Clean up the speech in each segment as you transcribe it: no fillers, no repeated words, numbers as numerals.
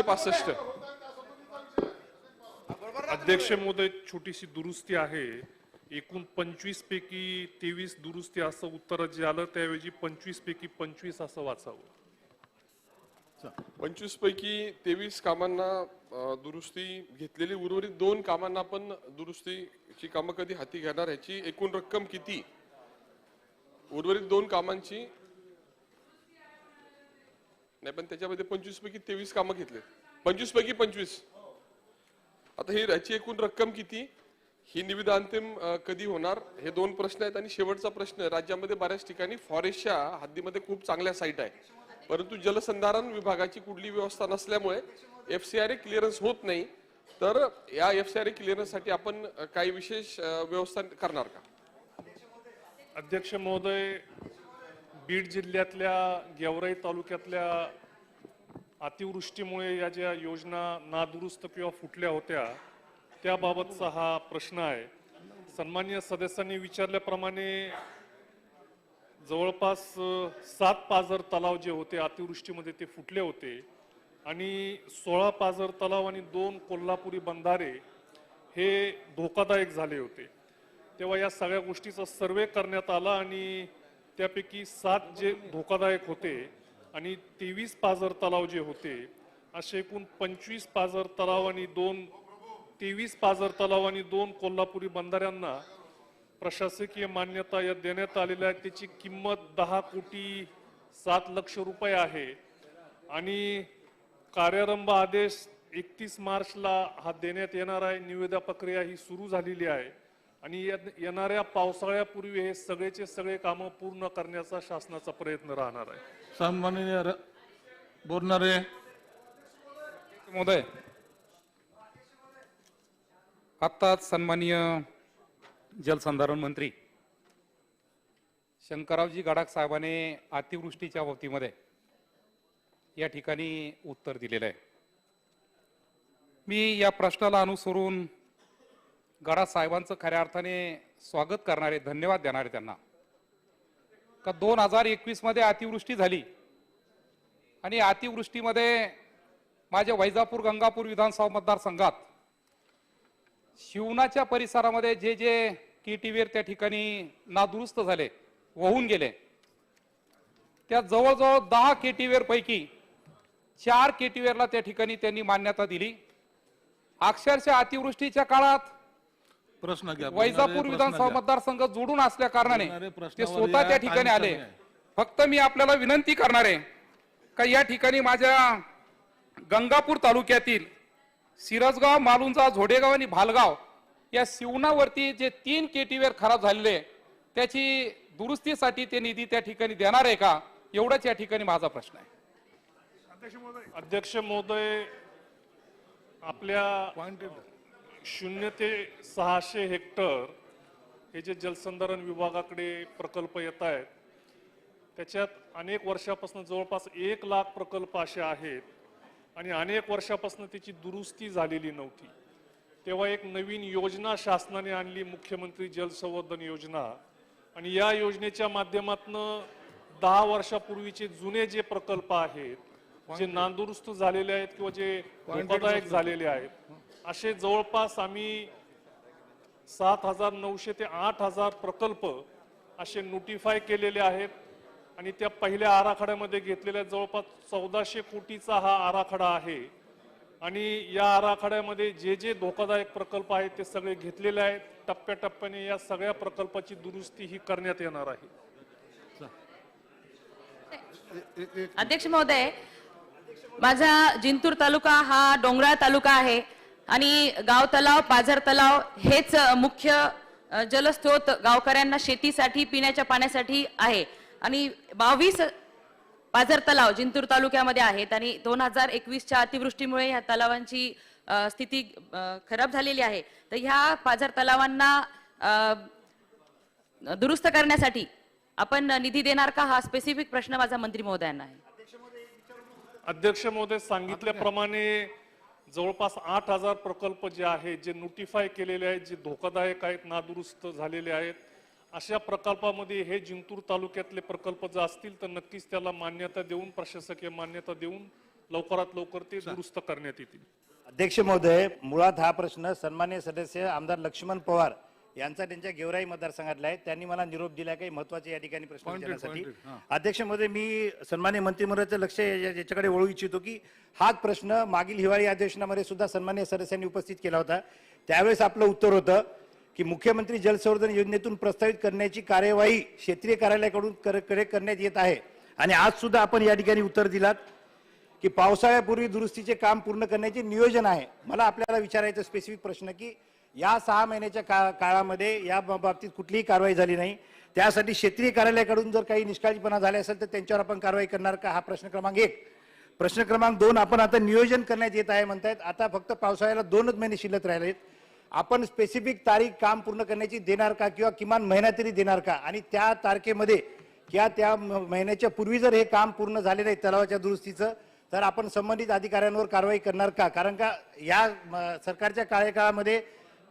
565. अध्यक्ष महोदय, छोटीशी दुरुस्ती आहे. एकूण 25 पैकी 23 दुरुस्ती असं उत्तर जे आलं त्याऐवजी 25 पैकी 25 असं वाचावं. 25 पैकी 23 कामांना दुरुस्ती घेतलेली, उर्वरित 2 कामांना पण दुरुस्तीची कामं कधी हाती घेणार, ह्याची एकूण रक्कम किती? उर्वरित 2 कामांची नाही, पण त्याच्यामध्ये 25 पैकी 23 कामं घेतले. 25 पैकी 25. आता ही ह्याची एकूण रक्कम किती, ही निविदा अंतिम कधी होणार, हे 2 प्रश्न आहेत. आणि शेवटचा प्रश्न, राज्यामध्ये बऱ्याच ठिकाणी फॉरेस्टच्या हद्दीमध्ये खूप चांगल्या साईट आहे, परंतु जलसंधारण विभागाची कुठली व्यवस्था नसल्यामुळे FCRA क्लिअरन्स होत नाही. तर या FCRA क्लिअरन्ससाठी आपण काही विशेष व्यवस्था करणार का? अध्यक्ष महोदय, बीड जिल्ह्यातल्या गेवराई तालुक्यातल्या अतिवृष्टीमुळे या ज्या योजना नादुरुस्त किंवा फुटल्या होत्या त्याबाबतचा हा प्रश्न आहे. सन्माननीय सदस्यांनी विचारल्याप्रमाणे जवळपास 7 पाझर तलाव जे होते अतिवृष्टीमध्ये ते फुटले होते आणि 16 पाझर तलाव आणि 2 कोल्हापुरी बंधारे हे धोकादायक झाले होते. तेव्हा या सगळ्या गोष्टीचा सर्वे करण्यात आला आणि त्यापैकी 7 जे धोकादायक होते आणि 23 पाझर तलाव जे होते, असे एकूण 25 पाझर तलाव आणि 23 पाझर तलाव आणि 2 कोल्हापुरी बंधाऱ्यांना प्रशासकीय मान्यता देण्यात आलेल्या आहे. त्याची किंमत 10,07,00,000 रुपये आहे आणि कार्यारंभ आदेश 31 मार्चला हा देण्यात येणार आहे. निविदा प्रक्रिया ही सुरू झालेली आहे आणि येणाऱ्या पावसाळ्यापूर्वी हे सगळेचे सगळे कामं पूर्ण करण्याचा शासनाचा प्रयत्न राहणार आहे. सन्माननीय बोलणारे महोदय, आत्ताच सन्माननीय जलसंधारण मंत्री शंकररावजी गडाख साहेबांनी अतिवृष्टीच्या बाबतीमध्ये या ठिकाणी उत्तर दिलेलं आहे. मी या प्रश्नाला अनुसरून गडाख साहेबांचं खऱ्या अर्थाने स्वागत करणारे, धन्यवाद देणारे त्यांना, का 2021 मध्ये अतिवृष्टी झाली आणि अतिवृष्टीमध्ये माझ्या वैजापूर गंगापूर विधानसभा मतदारसंघात शिवनाच्या परिसरामध्ये जे जे केटीवेर त्या ठिकाणी नादुरुस्त झाले, वाहून गेले, त्या जवळजवळ 10 केटीवेर पैकी 4 केटीवेरला त्या ठिकाणी त्यांनी मान्यता दिली. अक्षरशः अतिवृष्टीच्या काळात प्रश्न घ्या. वैजापूर विधानसभा मतदारसंघ जोडून असल्या कारणाने ते स्वतः त्या ठिकाणी आले. फक्त मी आपल्याला विनंती करणार आहे का या ठिकाणी माझ्या गंगापूर तालुक्यातील सिरसगाव, मालुंजा, झोडेगाव आणि भालगाव या शिवनावरती जे 3 केटीवेर खराब झालेले, त्याची दुरुस्तीसाठी ते निधी त्या ठिकाणी देणार आहे का, एवढाच या ठिकाणी माझा प्रश्न आहे. अध्यक्ष महोदय, आपल्या 0 ते 600 हेक्टर हे जे जलसंधारण विभागाकडे प्रकल्प येत आहेत, त्याच्यात अनेक वर्षापासून जवळपास 1 लाख प्रकल्प असे आहेत आणि अनेक वर्षापासून त्याची दुरुस्ती झालेली नव्हती. तेव्हा एक नवीन योजना शासनाने आणली, मुख्यमंत्री जलसंवर्धन योजना, आणि या योजनेच्या माध्यमातून 10 वर्षापूर्वीचे जुने जे प्रकल्प आहेत, जे नादुरुस्त झालेले आहेत किंवा जे धोकादायक झालेले आहेत, असे जवळपास आम्ही 7,900 ते 8,000 प्रकल्प असे नोटिफाय केलेले आहेत आणि त्या पहिल्या आराखड्यामध्ये घेतलेल्या जवळपास 1400 कोटीचा हा आराखडा आहे आणि या आराखड्यामध्ये जे जे धोकादायक प्रकल्प आहेत ते सगळे घेतलेले आहेत. टप्प्याटप्प्याने या सगळ्या प्रकल्पाची दुरुस्ती ही करण्यात येणार आहे. अध्यक्ष महोदय, माझा जिंतूर तालुका हा डोंगराळ तालुका आहे आणि गाव तलाव, पाझर तलाव हेच मुख्य जलस्रोत गावकऱ्यांना शेतीसाठी, पिण्याच्या पाण्यासाठी आहे आणि 22 पाझर तलाव जिंतूर तालुक्यामध्ये आहेत आणि 2021च्या अतिवृष्टीमुळे या तलावांची स्थिती खराब झालेली आहे. तर ह्या पाझर तलावांना दुरुस्त करण्यासाठी आपण निधी देणार का, हा स्पेसिफिक प्रश्न माझा मंत्री महोदयांना आहे. अध्यक्ष महोदय, सांगितल्याप्रमाणे जवळपास 8,000 प्रकल्प जे आहेत, जे नोटिफाय केलेले आहेत, जे धोकादायक आहेत, नादुरुस्त झालेले आहेत, अशा प्रकल्पामध्ये हे जिंतूर तालुक्यातले प्रकल्प जर असतील तर नक्कीच त्याला मान्यता देऊन, प्रशासकीय मान्यता देऊन लवकरात लवकर ते दुरुस्त करण्यात येतील. अध्यक्ष महोदय, मुळात हा प्रश्न सन्मान्य सदस्य आमदार लक्ष्मण पवार यांचा त्यांच्या गेवराई मतदारसंघातला आहे. त्यांनी मला निरोप दिला काही महत्वाचे या ठिकाणी प्रश्न विचारण्यासाठी. अध्यक्ष महोदय, मी सन्मान्य मंत्रिमंडळाचं लक्ष याच्याकडे वळू इच्छितो की हाच प्रश्न मागील हिवाळी अधिवेशनामध्ये सुद्धा सन्मान्य सदस्यांनी उपस्थित केला होता. त्यावेळेस आपलं उत्तर होतं की मुख्यमंत्री जलसंवर्धन योजनेतून प्रस्तावित करण्याची कार्यवाही क्षेत्रीय कार्यालयाकडून करण्यात येत आहे. आणि आज सुद्धा आपण या ठिकाणी उत्तर दिलात की पावसाळ्यापूर्वी दुरुस्तीचे काम पूर्ण करण्याचे नियोजन आहे. मला आपल्याला विचारायचं स्पेसिफिक प्रश्न की या 6 महिन्याच्या काळामध्ये या बाबतीत कुठलीही कारवाई झाली नाही. त्यासाठी क्षेत्रीय कार्यालयाकडून जर काही निष्काळजीपणा झाले असेल तर त्यांच्यावर आपण कारवाई करणार का? हा प्रश्न क्रमांक 1. प्रश्न क्रमांक 2, आपण आता नियोजन करण्यात येत आहे म्हणतायत. आता फक्त पावसाळ्याला 2च महिने शिल्लक राहिलेत. आपण स्पेसिफिक तारीख काम पूर्ण करण्याची देणार का किंवा किमान महिना तरी देणार का? आणि त्या तारखेमध्ये किंवा त्या महिन्याच्या पूर्वी जर हे काम पूर्ण झाले नाही तलावाच्या दुरुस्तीचं तर आपण संबंधित अधिकाऱ्यांवर कारवाई करणार का? कारण का या सरकारच्या कार्यकाळामध्ये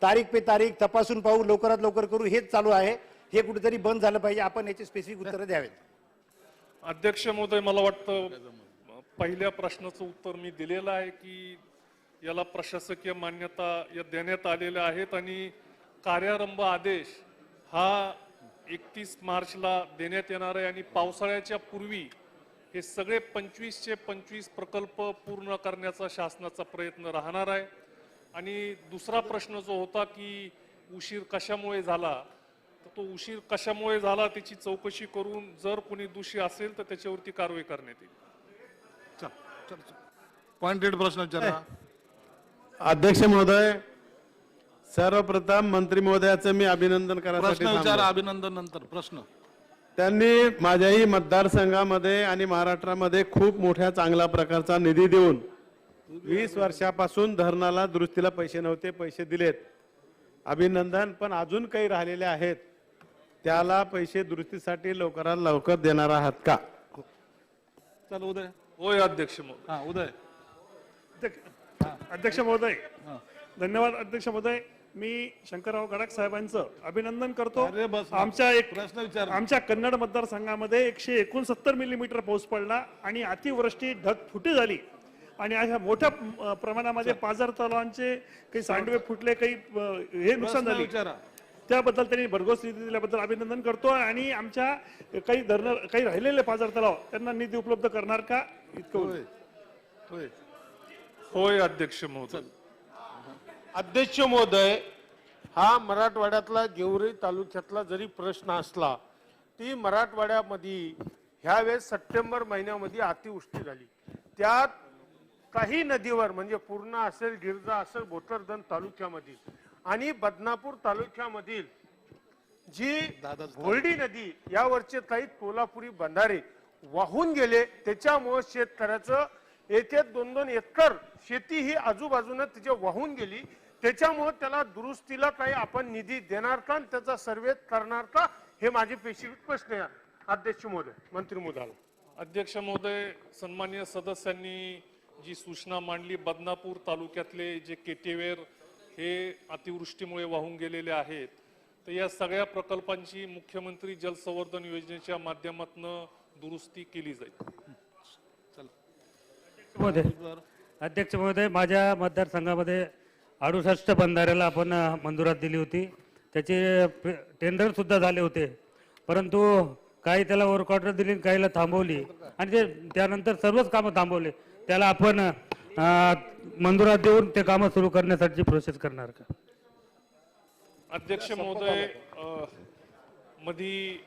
तारीख पे तारीख तपासून पाहू, लवकरात लवकर करू हेच चालू आहे. हे कुठेतरी बंद झालं पाहिजे. आपण याची स्पेसिफिक उत्तरं द्यावेत. अध्यक्ष महोदय, मला वाटतं पहिल्या प्रश्नाचं उत्तर मी दिलेलं आहे की याला प्रशासकीय मान्यता या देण्यात आलेल्या आहेत आणि कार्यारंभ आदेश हा 31 मार्चला देण्यात येणार आहे आणि पावसाळ्याच्या पूर्वी हे सगळे 25चे 25 प्रकल्प पूर्ण करण्याचा शासनाचा प्रयत्न राहणार आहे. आणि दुसरा प्रश्न जो होता की उशीर कशामुळे झाला, तर तो उशीर कशामुळे झाला त्याची चौकशी करून जर कोणी दोषी असेल तर त्याच्यावरती कारवाई करण्यात येईल. पॉइंटेड प्रश्न विचारा. अध्यक्ष महोदय, सर्वप्रथम मंत्री महोदयाचं मी अभिनंदन करायसाठी प्रश्न विचारा. थांबलो. अभिनंदन नंतर प्रश्न. त्यांनी माझ्याही मतदारसंघामध्ये आणि महाराष्ट्रामध्ये खूप मोठ्या चांगल्या प्रकारचा निधी देऊन 20 वर्षापासून धरणाला दुरुस्तीला पैसे नव्हते, पैसे दिलेत. अभिनंदन. पण अजून काही राहिलेले आहेत त्याला पैसे दुरुस्तीसाठी लवकरात लवकर देणार आहात का? चल उदय. होय अध्यक्ष महोदय. हा उदय. अध्यक्ष महोदय, धन्यवाद. अध्यक्ष महोदय, मी शंकरराव गडाख साहेबांचं अभिनंदन करतो. अरे बस, प्रश्न विचार. आमच्या कन्नड मतदारसंघामध्ये 169 मिलीमीटर पाऊस पडला आणि अतिवृष्टी ढगफुटी झाली आणि अशा मोठ्या प्रमाणामध्ये पाझर तलावांचे काही सांडवे फुटले, काही हे नुकसान झाले. विचारा. त्याबद्दल त्यांनी भरघोस निधी दिल्याबद्दल अभिनंदन करतो. आणि आमच्या काही धरण काही राहिलेले पाझर तलाव त्यांना निधी उपलब्ध करणार का? इतकं. होय. होय अध्यक्ष महोदय. अध्यक्ष महोदय, हा मराठवाड्यातला गेवराई तालुक्यातला जरी प्रश्न असला ती मराठवाड्यामध्ये ह्यावेळेस सप्टेंबर महिन्यामध्ये अतिवृष्टी झाली. त्यात काही नदीवर म्हणजे पूर्णा असेल, गिरजा असेल, भोकरदन तालुक्यामधील आणि बदनापूर तालुक्यामधील जी भोरडी नदी यावरचे काही कोल्हापुरी बंधारे वाहून गेले. त्याच्यामुळे शेतकऱ्याचं 1-2 एकर शेती ही आजूबाजूने तिचे वाहून गेली. त्याच्यामुळे त्याला दुरुस्तीला काही आपण निधी देणार का, त्याचा सर्वे करणार का, हे माझे स्पेसिफिक प्रश्न आहे अध्यक्ष महोदय, मंत्री महोदयाला. अध्यक्ष महोदय, सन्माननीय सदस्यांनी जी सूचना मांडली, बदनापूर तालुक्यातले जे केटेवेर हे अतिवृष्टीमुळे वाहून गेलेले आहेत, तर या सगळ्या प्रकल्पांची मुख्यमंत्री जलसंवर्धन योजनेच्या माध्यमातून दुरुस्ती केली जाईल. अध्यक्ष महोदय, माझ्या मतदारसंघामध्ये 68 बंधाऱ्याला आपण मंजुरात दिली होती. त्याचे टेंडर सुद्धा झाले होते, परंतु काही त्याला वर्क ऑर्डर दिली, काहीला थांबवली आणि त्यानंतर सर्वच कामं थांबवले. त्याला आपण मंजुरात देऊन ते कामं सुरू करण्यासाठी प्रोसेस करणार का? अध्यक्ष महोदय, मधी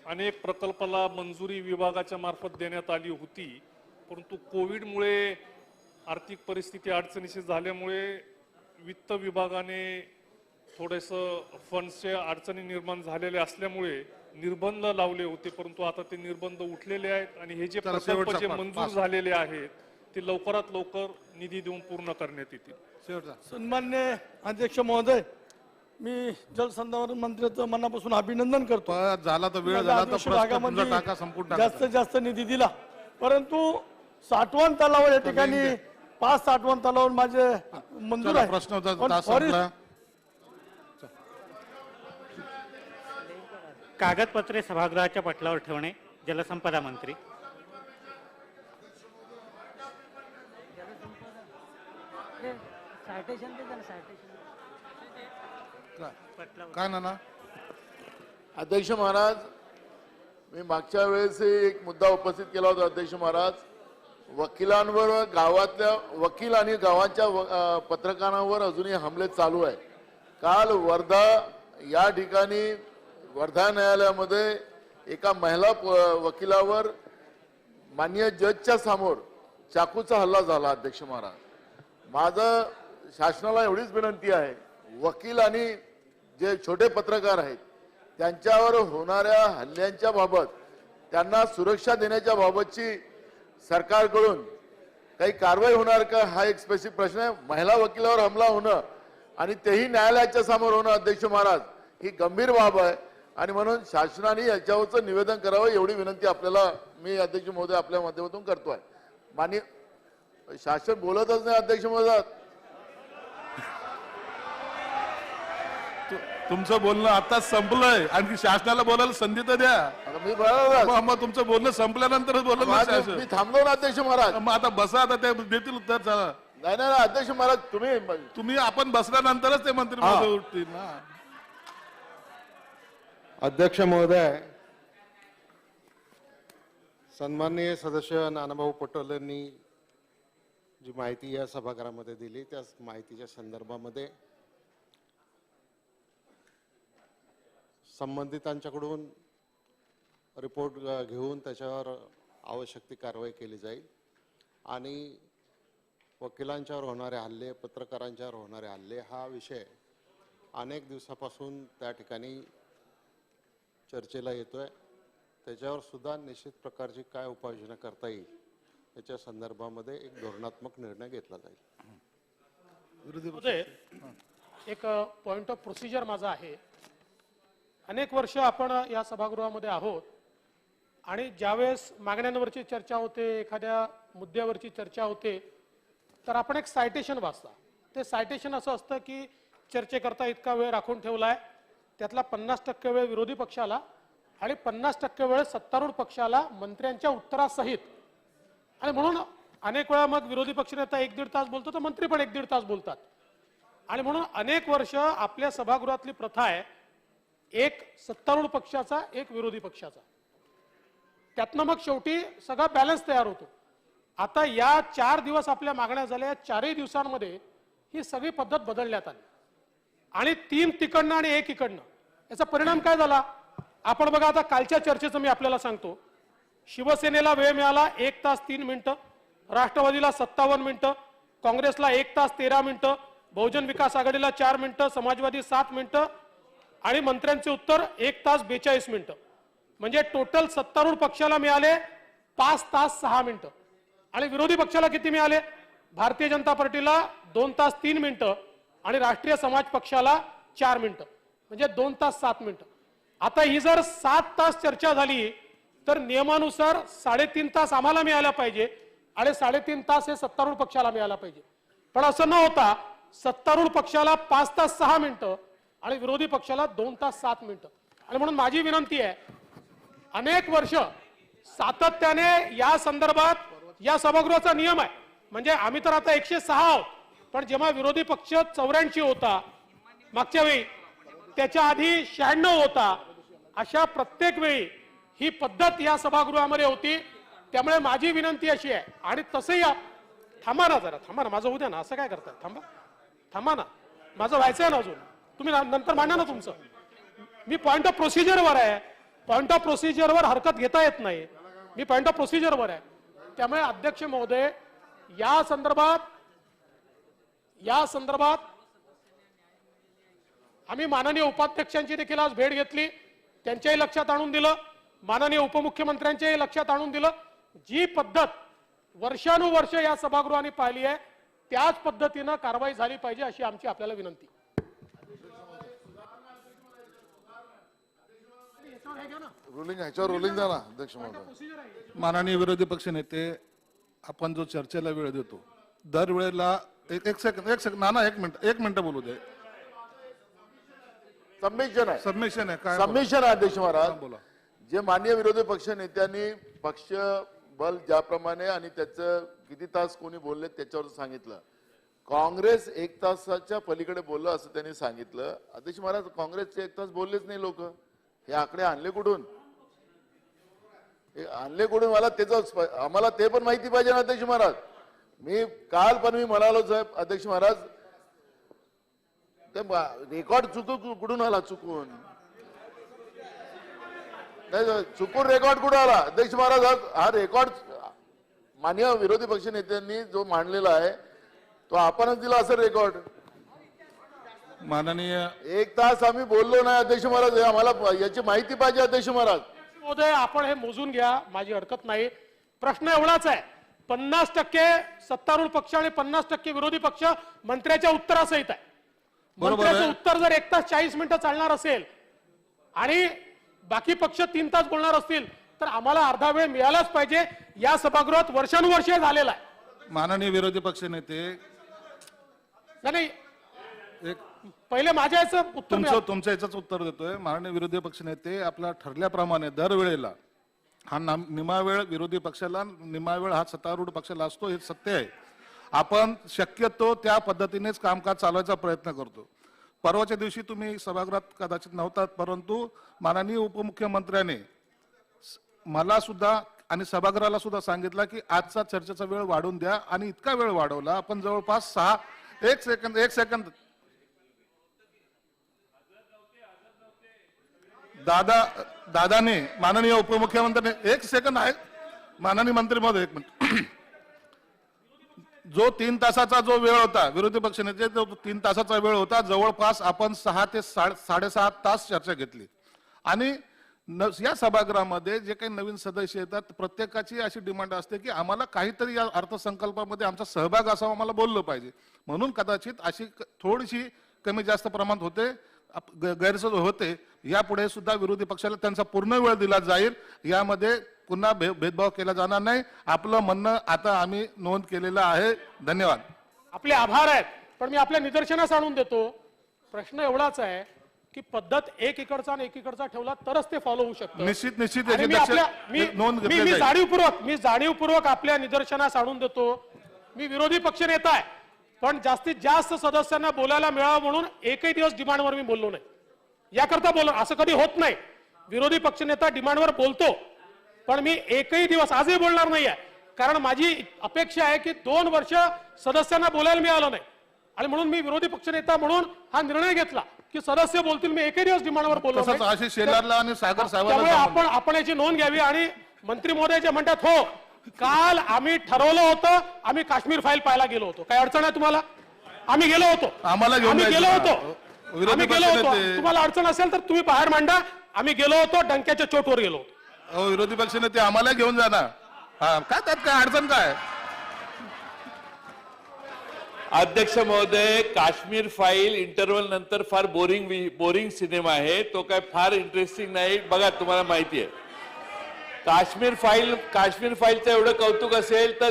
अनेक प्रकल्पाला मंजुरी विभागाच्या मार्फत देण्यात आली होती, परंतु कोविडमुळे आर्थिक परिस्थिती अडचणीची झाल्यामुळे वित्त विभागाने थोडेसं फंड्सचे अडचणी निर्माण झालेल्या असल्यामुळे निर्बंध लावले होते, परंतु आता ते निर्बंध उठलेले आहेत आणि हे जे प्रकल्प जे मंजूर झालेले आहेत ते लवकरात लवकर निधी देऊन पूर्ण करण्यात येतील. सन्मान्य अध्यक्ष महोदय, मी जलसंधारण मंत्र्याचं मनापासून अभिनंदन करतो. झाला तर वेळ झाला तर प्रश्न तुमचा टाका संपूर्ण टाका. जास्तीत जास्त निधी दिला, परंतु साठवण तलाव या ठिकाणी 5 साठवण तलाव माझे मंजूर आहे. प्रश्न होता पण तास फॉरेस्ट- संपला. कागदपत्रे सभागृहाच्या पटलावर ठेवणे, जलसंपदा मंत्री. काय नाना? अध्यक्ष महाराज, मी मागच्या वेळेस एक मुद्दा उपस्थित केला होता. अध्यक्ष महाराज, वकिलांवर, गावातल्या वकील आणि गावांच्या पत्रकारांवर अजूनही हमले चालू आहे. काल वर्धा या ठिकाणी वर्धा न्यायालयामध्ये एका महिला वकिलावर माननीय जजच्या समोर चाकूचा हल्ला झाला. अध्यक्ष महाराज, माझं शासनाला एवढीच विनंती आहे, वकील आणि जे छोटे पत्रकार आहेत त्यांच्यावर होणाऱ्या हल्ल्यांच्या बाबत, त्यांना सुरक्षा देण्याच्या बाबतची सरकारकडून काही कारवाई होणार का, हा एक स्पेसिफिक प्रश्न आहे. महिला वकिलावर हमला होणं आणि तेही न्यायालयाच्या समोर होणं, अध्यक्ष महाराज, ही गंभीर बाब आहे आणि म्हणून शासनाने याच्यावरचं निवेदन करावं एवढी विनंती आपल्याला मी अध्यक्ष महोदय आपल्या माध्यमातून करतोय. माननीय शासन बोलतच नाही अध्यक्ष महोदय. तुमचं बोलणं आता संपलंय, आणखी शासनाला बोलायला संधी तर द्या. मी बरोबर, मग तुमचं बोलणं संपल्यानंतरच बोललं ना शासन. मी थांबलो ना अध्यक्ष महाराज. मग आता बसा, आता ते देतील उत्तर. चला. नाही नाही अध्यक्ष महाराज, तुम्ही आपण बसल्यानंतरच ते मंत्री महोदय उठतील ना. अध्यक्ष महोदय, सन्माननीय सदस्य नानाभाऊ पटोले यांनी जी माहिती या सभागृहामध्ये दिली त्या माहितीच्या संदर्भामध्ये संबंधितांच्याकडून रिपोर्ट घेऊन त्याच्यावर आवश्यक ती कारवाई केली जाईल आणि वकिलांच्यावर होणारे हल्ले, पत्रकारांच्यावर होणारे हल्ले हा विषय अनेक दिवसापासून त्या ठिकाणी चर्चेला येतोय. त्याच्यावर सुद्धा निश्चित प्रकारची काय उपाययोजना करता येईल याच्या संदर्भामध्ये एक धोरणात्मक निर्णय घेतला जाईल. एक पॉइंट ऑफ प्रोसिजर माझा आहे. अनेक वर्ष आपण या सभागृहामध्ये आहोत आणि ज्यावेळेस मागण्यांवरची चर्चा होते, एखाद्या मुद्द्यावरची चर्चा होते, तर आपण एक सायटेशन वाचता. ते सायटेशन असं असतं की चर्चेकरता इतका वेळ राखून ठेवलाय, त्यातला 50% वेळ विरोधी पक्षाला आणि 50% वेळ सत्तारूढ पक्षाला मंत्र्यांच्या उत्तरासहित. आणि म्हणून अनेक वेळा मग विरोधी पक्षनेता 1-1.5 तास बोलतो तर मंत्री पण 1-1.5 तास बोलतात. आणि म्हणून अनेक वर्ष आपल्या सभागृहातली प्रथा आहे, एक सत्तारूढ पक्षाचा, एक विरोधी पक्षाचा. त्यातनं मग शेवटी सगळा बॅलन्स तयार होतो. आता या 4 दिवस आपल्या मागण्या झाल्या, 4ही दिवसांमध्ये ही सगळी पद्धत बदलण्यात आली आणि 3 तिकडनं आणि 1 इकडनं. याचा परिणाम काय झाला आपण बघा. आता कालच्या चर्चेचं मी आपल्याला सांगतो. शिवसेनेला वेळ मिळाला 1 तास 3 मिनिटं, राष्ट्रवादीला 57 मिनिटं, काँग्रेसला 1 तास 13 मिनिटं, बहुजन विकास आघाडीला 4 मिनिटं, समाजवादी 7 मिनिटं आणि मंत्र्यांचे उत्तर 1 तास 42 मिनिटं. म्हणजे टोटल सत्तारूढ पक्षाला मिळाले 5 तास 6 मिनिटं आणि विरोधी पक्षाला किती मिळाले. भारतीय जनता पार्टीला 2 तास 3 मिनिटं आणि राष्ट्रीय समाज पक्षाला 4 मिनिटं, म्हणजे 2 तास 7 मिनिटं. आता ही जर 7 तास चर्चा झाली तर नियमानुसार 3.5 तास आम्हाला मिळायला पाहिजे आणि 3.5 तास हे सत्तारूढ पक्षाला मिळायला पाहिजे. पण असं न होता सत्तारूढ पक्षाला 5 तास 6 मिनिटं आणि विरोधी पक्षाला 2 तास 7 मिनिटं. आणि म्हणून माझी विनंती आहे, अनेक वर्ष सातत्याने या संदर्भात या सभागृहाचा नियम आहे, म्हणजे आम्ही तर आता 106 आहोत, पण जेव्हा विरोधी पक्ष 84 होता मागच्या वेळी, त्याच्या आधी 96 होता, अशा प्रत्येक वेळी ही पद्धत या सभागृहामध्ये होती. त्यामुळे माझी विनंती अशी आहे, आणि तसंही थांबा ना जरा, थांबा ना, माझं उद्या ना, असं काय करताय, थांबा ना, माझं व्हायचं आहे ना अजून, तुम्ही नंतर मांडा ना तुमचं. मी पॉइंट ऑफ प्रोसिजरवर आहे, पॉइंट ऑफ प्रोसिजरवर हरकत घेता येत नाही, मी पॉइंट ऑफ प्रोसिजरवर आहे. त्यामुळे अध्यक्ष महोदय, या संदर्भात आम्ही माननीय उपाध्यक्षांची देखील आज भेट घेतली, त्यांच्याही लक्षात आणून दिलं, माननीय उपमुख्यमंत्र्यांच्याही लक्षात आणून दिलं. जी पद्धत वर्षानुवर्ष या सभागृहाने पाहिली आहे त्याच पद्धतीनं कारवाई झाली पाहिजे अशी आमची आपल्याला विनंती. रोलिंग द्या ना अध्यक्ष महोदय. माननीय विरोधी पक्ष नेते, आपण जो चर्चेला वेळ देतो दरवेळेला एक सेकंड नाना, एक मिनिट बोलू दे. सबमिशन आहे काय सबमिशन आहे अध्यक्ष महाराज. बोला. जे माननीय विरोधी पक्ष नेत्यांनी पक्ष बल ज्याप्रमाणे आणि त्याचं किती तास कोणी बोलले त्याच्यावर सांगितलं. काँग्रेस 1 तासाच्या पलीकडे बोललं असं त्यांनी सांगितलं. अध्यक्ष महाराज, काँग्रेसचे 1 तास बोललेच नाही लोक. हे आकडे आणले कुठून? हे आणले कुठून? मला त्याचं आम्हाला ते पण माहिती पाहिजे ना अध्यक्ष महाराज. मी काल पण मी म्हणालो साहेब अध्यक्ष महाराज, ते रेकॉर्ड कुठून आला? चुकून नाही, चुकून रेकॉर्ड कुठं आला अध्यक्ष महाराज? हा रेकॉर्ड माननीय विरोधी पक्ष नेत्यांनी जो मांडलेला आहे तो आपणच दिला असं रेकॉर्ड. माननीय 1 तास आम्ही बोललो नाही अध्यक्ष महाराज. हे आम्हाला याची माहिती पाहिजे अध्यक्ष महाराज. महोदय, आपण हे मोजून घ्या, माझी हरकत नाही. प्रश्न एवढाच आहे, 50% सत्तारूढ पक्ष आणि 50% विरोधी पक्ष मंत्र्याच्या उत्तरासहित आहे. मंत्र्याचं उत्तर जर 1 तास 40 मिनिटं चालणार असेल आणि बाकी पक्ष 3 तास बोलणार असतील तर आम्हाला अर्धा वेळ मिळालाच पाहिजे. या सभागृहात वर्षानुवर्षे झालेला आहे. माननीय विरोधी पक्ष नेते, नाही पहिले माझ्या याचं उत्तर तुमच्या याच उत्तर देतोय. माननीय विरोधी पक्ष नेते, आपला ठरल्याप्रमाणे दरवेळेला हा निम्मा वेळ विरोधी पक्षाला, निम्मा वेळ हा सत्तारूढ पक्षाला असतो, हे सत्य आहे. आपण शक्यतो त्या पद्धतीनेच कामकाज चालवायचा प्रयत्न करतो. परवाच्या दिवशी तुम्ही सभागृहात कदाचित नव्हतात, परंतु माननीय उपमुख्यमंत्र्याने मला सुद्धा आणि सभागृहाला सुद्धा सांगितलं की आजचा चर्चेचा वेळ वाढवून द्या, आणि इतका वेळ वाढवला आपण जवळपास 1 सेकंद दादाने, माननीय उपमुख्यमंत्र्यांनी 1 सेकंद आहे माननीय मंत्री महोदय, 1 मिनिट. जो 3 तासाचा जो वेळ होता विरोधी पक्ष नेते, जो 3 तासाचा वेळ होता, जवळपास आपण 6 ते 6.5 तास चर्चा घेतली. आणि या सभागृहामध्ये जे काही नवीन सदस्य येतात प्रत्येकाची अशी डिमांड असते की आम्हाला काहीतरी या अर्थसंकल्पामध्ये आमचा सहभाग असावा, आम्हाला बोललं पाहिजे. म्हणून कदाचित अशी थोडीशी कमी जास्त प्रमाणात होते, गैरसोय होते. यापुढे सुद्धा विरोधी पक्षाला त्यांचा पूर्ण वेळ दिला जाईल. यामध्ये पुन्हा भेदभाव केला जाणार नाही. आपलं म्हणणं आता आम्ही नोंद केलेलं आहे. धन्यवाद. आपले आभार आहेत, पण मी आपल्या निदर्शनास आणून देतो. प्रश्न एवढाच आहे की पद्धत एक इकडचा आणि एक इकडचा ठेवला तरच ते फॉलो होऊ शकतं. निश्चित आणि मी जाणीवपूर्वक आपल्या निदर्शनास आणून देतो. मी विरोधी पक्ष नेता आहे, पण जास्तीत जास्त सदस्यांना बोलायला मिळावं म्हणून एकही दिवस डिमांडवर मी बोललो नाही. याकरता बोललो, असं कधी होत नाही. विरोधी पक्षनेता डिमांडवर बोलतो, पण मी एकही दिवस आजही बोलणार नाही आहे. कारण माझी अपेक्षा आहे की 2 वर्ष सदस्यांना बोलायला मिळालं नाही, आणि म्हणून मी विरोधी पक्षनेता म्हणून हा निर्णय घेतला की सदस्य बोलतील, मी एकही दिवस डिमांडवर बोललो नाही. आशिष शेलारला आणि सागर त्यामुळे साहेबांना आपण याची नोंद घ्यावी. आणि मंत्री महोदय जे म्हणतात, हो काल आम्ही ठरवलं होतं, आम्ही काश्मीर फाईल पाहायला गेलो होतो. काय अडचण आहे तुम्हाला? आम्ही गेलो होतो, आम्हाला तुम्हाला अडचण असेल तर तुम्ही बाहेर मांडा. आम्ही गेलो होतो, डंक्याच्या चोटवर गेलो होतो. विरोधी पक्ष नेते आम्हाला घेऊन जाणार. काय त्यात काय अडचण काय? अध्यक्ष महोदय, काश्मीर फाईल इंटरव्हल नंतर फार बोरिंग सिनेमा आहे. तो काय फार इंटरेस्टिंग नाही. बघा, तुम्हाला माहिती आहे काश्मीर फाईलचं एवढं कौतुक असेल तर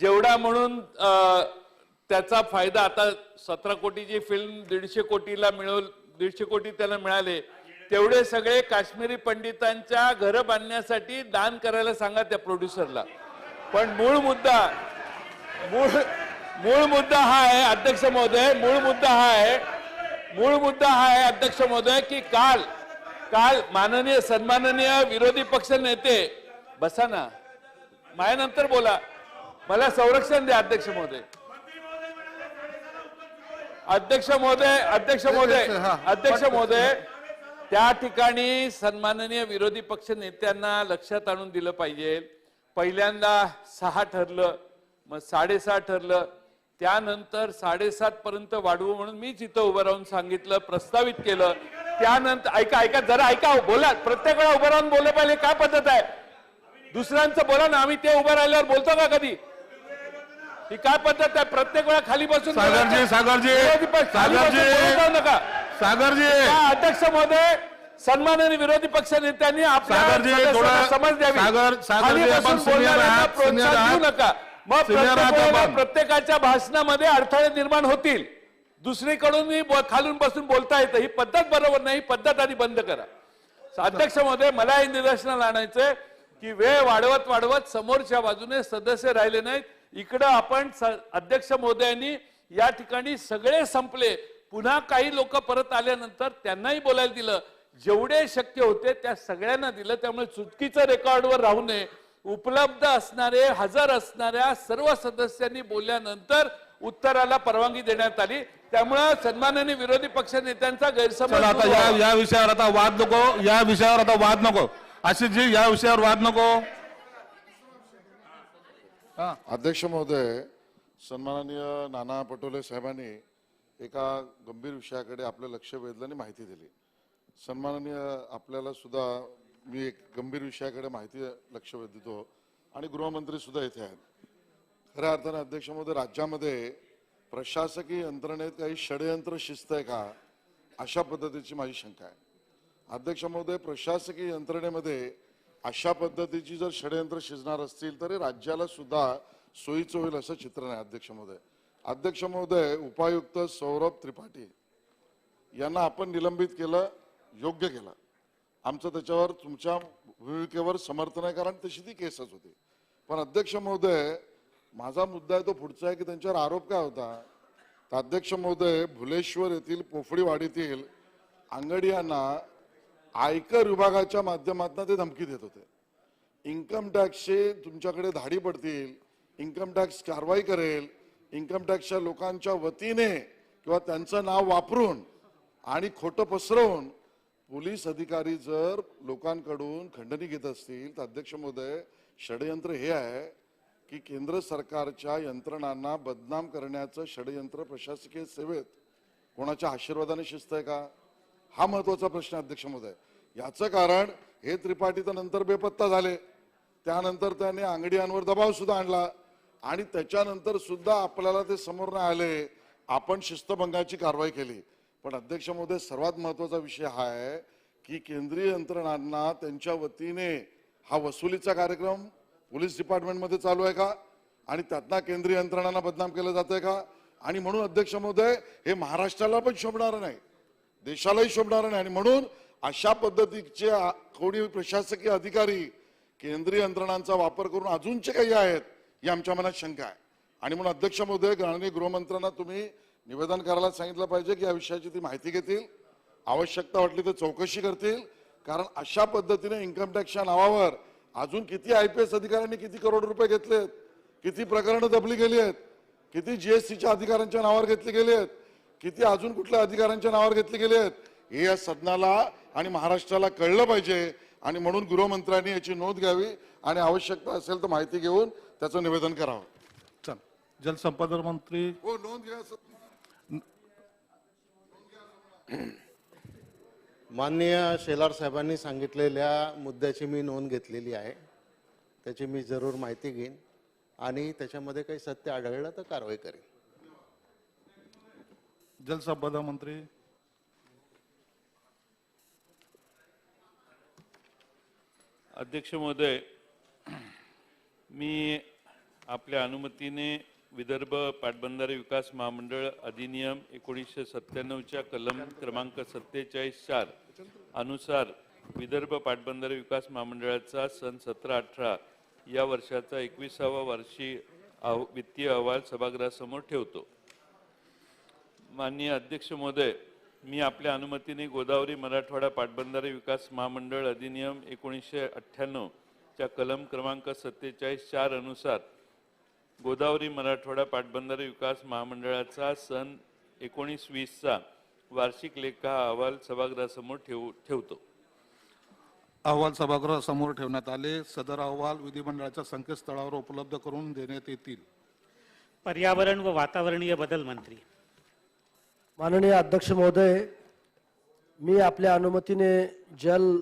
जेवढा म्हणून त्याचा फायदा आता 17 कोटीची फिल्म 150 कोटीला 150 कोटी त्याला मिळाले, तेवढे सगळे काश्मीरी पंडितांच्या घर बांधण्यासाठी दान करायला सांगा त्या प्रोड्युसरला. पण मूळ मुद्दा हा आहे अध्यक्ष महोदय, मूळ मुद्दा हा आहे अध्यक्ष महोदय की काल सन्माननीय विरोधी पक्ष नेते, बसा ना, माझ्यानंतर बोला, मला संरक्षण द्या अध्यक्ष महोदय. अध्यक्ष महोदय त्या ठिकाणी सन्माननीय विरोधी पक्ष नेत्यांना लक्षात आणून दिलं पाहिजे. पहिल्यांदा 6 ठरलं, मग 6.5 ठरलं, त्यानंतर 7.5 पर्यंत वाढवू म्हणून मी जिथं उभं राहून सांगितलं, प्रस्तावित केलं. त्यानंतर ऐका जरा ऐका, बोला. प्रत्येक वेळा उभं राहून बोलले पाहिजे, काय पद्धत आहे? दुसऱ्यांचं बोला ना, आम्ही ते उभं राहिल्यावर बोलतो का कधी? ही काय पद्धत आहे? प्रत्येक वेळा खाली बसून सागरजी अध्यक्ष महोदय, सन्माननीय विरोधी पक्ष नेत्यांनी आपल्या समज द्यावी. प्रोत्साहन देऊ नका. मग प्रत्येकाच्या भाषणामध्ये अडथळे निर्माण होतील. दुसरीकडून खालून बसून बोलता येतं. ही पद्धत बरोबर नाही. पद्धत आधी बंद करा. अध्यक्ष महोदय, मला हे निदर्शनाला आणायचंय की वेळ वाढवत समोरच्या बाजूने सदस्य राहिले नाहीत. इकडं आपण अध्यक्ष महोदयांनी या ठिकाणी सगळे संपले, पुन्हा काही लोक परत आल्यानंतर त्यांनाही बोलायला दिलं, जेवढे शक्य होते त्या सगळ्यांना दिलं. त्यामुळे चुटकीचं रेकॉर्डवर राहू नये. उपलब्ध असणारे हजर असणाऱ्या सर्व सदस्यांनी बोलल्यानंतर उत्तराला परवानगी देण्यात आली. त्यामुळे सन्माननीय विरोधी पक्ष नेत्यांचा गैरसमज आता या विषयावर आता वाद नको, या विषयावर आता वाद नको. आशिषजी, या विषयावर वाद नको. अध्यक्ष महोदय, सन्माननीय नाना पटोले साहेबांनी एका गंभीर विषयाकडे आपलं लक्ष वेधलं आणि माहिती दिली. सन्माननीय आपल्याला सुद्धा मी एक गंभीर विषयाकडे माहिती लक्ष वेधतो आणि गृहमंत्री सुद्धा इथे आहेत. खऱ्या अर्थाने अध्यक्ष महोदय, राज्यामध्ये प्रशासकीय यंत्रणेत काही षडयंत्र शिस्त आहे का, अशा पद्धतीची माझी शंका आहे. अध्यक्ष महोदय, प्रशासकीय यंत्रणेमध्ये अशा पद्धतीची जर षडयंत्र शिजणार असतील तरी राज्याला सुद्धा सोयीचं होईल असं चित्र नाही. अध्यक्ष महोदय, अध्यक्ष महोदय, उपायुक्त सौरभ त्रिपाठी यांना आपण निलंबित केलं, योग्य केलं. आमचं त्याच्यावर तुमच्या भूमिकेवर समर्थन आहे, कारण तशी ती केसच होती. पण अध्यक्ष महोदय, माझा मुद्दा आहे तो पुढचा आहे की त्यांच्यावर आरोप काय होता. तर अध्यक्ष महोदय, भुलेश्वर येथील पोफळीवाडीतील अंगडियांना आयकर विभागाच्या माध्यमातून ते धमकी देत होते. इन्कम टॅक्सचे तुमच्याकडे धाडी पडतील, इन्कम टॅक्स कारवाई करेल, इन्कम टॅक्सच्या लोकांच्या वतीने किंवा त्यांचं नाव वापरून आणि खोटं पसरवून पोलीस अधिकारी जर लोकांकडून खंडणी घेत असतील तर अध्यक्ष महोदय, षडयंत्र हे आहे की केंद्र सरकारच्या यंत्रणांना बदनाम करण्याचं षडयंत्र प्रशासकीय सेवेत कोणाच्या आशीर्वादाने शिस्त आहे का, हा महत्वाचा प्रश्न. अध्यक्ष महोदय, याचं कारण हे त्रिपाठी तर नंतर बेपत्ता झाले, त्यानंतर त्याने अंगडियांवर दबाव सुद्धा आणला आणि त्याच्यानंतर सुद्धा आपल्याला ते समोर नाही आले, आपण शिस्तभंगाची कारवाई केली. पण अध्यक्ष महोदय, सर्वात महत्वाचा विषय हा आहे की केंद्रीय यंत्रणांना त्यांच्या वतीने हा वसुलीचा कार्यक्रम पोलीस डिपार्टमेंटमध्ये चालू आहे का आणि त्यातनं केंद्रीय यंत्रणांना बदनाम केलं जातंय का. आणि म्हणून अध्यक्ष महोदय, हे महाराष्ट्राला पण शोभणार नाही, देशालाही शोभणार नाही. आणि म्हणून अशा पद्धतीचे कोणी प्रशासकीय अधिकारी केंद्रीय यंत्रणांचा वापर करून अजूनचे काही आहेत ही आमच्या मनात शंका आहे. आणि म्हणून अध्यक्ष महोदय, माननीय गृहमंत्र्यांना तुम्ही निवेदन करायला सांगितलं पाहिजे की या विषयाची ती माहिती घेतील, आवश्यकता वाटली तर चौकशी करतील. कारण अशा पद्धतीने इन्कम टॅक्सच्या नावावर अजून किती IPS अधिकाऱ्यांनी किती करोड रुपये घेतलेत, किती प्रकरणं दबली गेली आहेत, किती GSTच्या अधिकाऱ्यांच्या नावावर घेतली गेली आहेत, किती अजून कुठल्या अधिकाऱ्यांच्या नावावर घेतली गेली आहेत, हे या सदनाला आणि महाराष्ट्राला कळलं पाहिजे. आणि म्हणून गृहमंत्र्यांनी याची नोंद घ्यावी आणि आवश्यकता असेल तर माहिती घेऊन त्याचं निवेदन करावं. चल, जलसंपदा मंत्री. हो, नोंद घ्या. माननीय शेलार साहेबांनी सांगितलेल्या मुद्द्याची मी नोंद घेतलेली आहे, त्याची मी जरूर माहिती घेईन आणि त्याच्यामध्ये काही सत्य आढळलं तर कारवाई करेन. जलसंपदा मंत्री. अध्यक्ष महोदय, मी आपल्या अनुमतीने विदर्भ पाटबंधारे विकास महामंडळ अधिनियम 1997च्या कलम क्रमांक 47(4) अनुसार विदर्भ पाटबंधारे विकास महामंडळाचा सन 17-18 या वर्षाचा 21वा वार्षिक वित्तीय अहवाल सभागृहासमोर ठेवतो. माननीय अध्यक्ष महोदय, मी आपल्या अनुमतीने गोदावरी मराठवाडा पाटबंधारे विकास महामंडळ अधिनियम 1998च्या कलम क्रमांक 47(4) अनुसार गोदावरी मराठवाडा पाटबंधारे विकास महामंडळाचा सन 19-20चा वार्षिक लेखा अहवाल सभागृहासमोर ठेवतो. अहवाल सभागृहासमोर ठेवण्यात आले. सदर अहवाल विधिमंडळाच्या संकेतस्थळावर उपलब्ध करून देण्यात येतील. पर्यावरण व वातावरणीय बदल मंत्री. माननीय अध्यक्ष महोदय, मी आपल्या अनुमतीने जल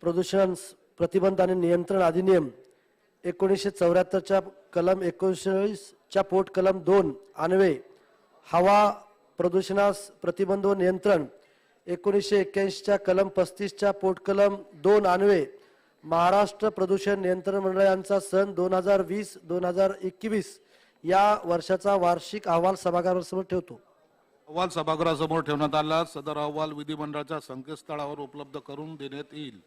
प्रदूषण प्रतिबंध आणि नियंत्रण अधिनियम 1974च्या कलम 19च्या पोट कलम 2 अन्वये हवा प्रदूषणास प्रतिबंध व नियंत्रण 1981च्या कलम 35च्या पोट कलम 2 अन्वये महाराष्ट्र प्रदूषण नियंत्रण मंडळ यांचा सन 2020-2021 या वर्षाचा वार्षिक अहवाल सभागृहासमोर ठेवतो. अहवाल सभागृहासमोर ठेवण्यात आला. सदर अहवाल विधिमंडळाच्या संकेतस्थळावर उपलब्ध करून देण्यात येईल.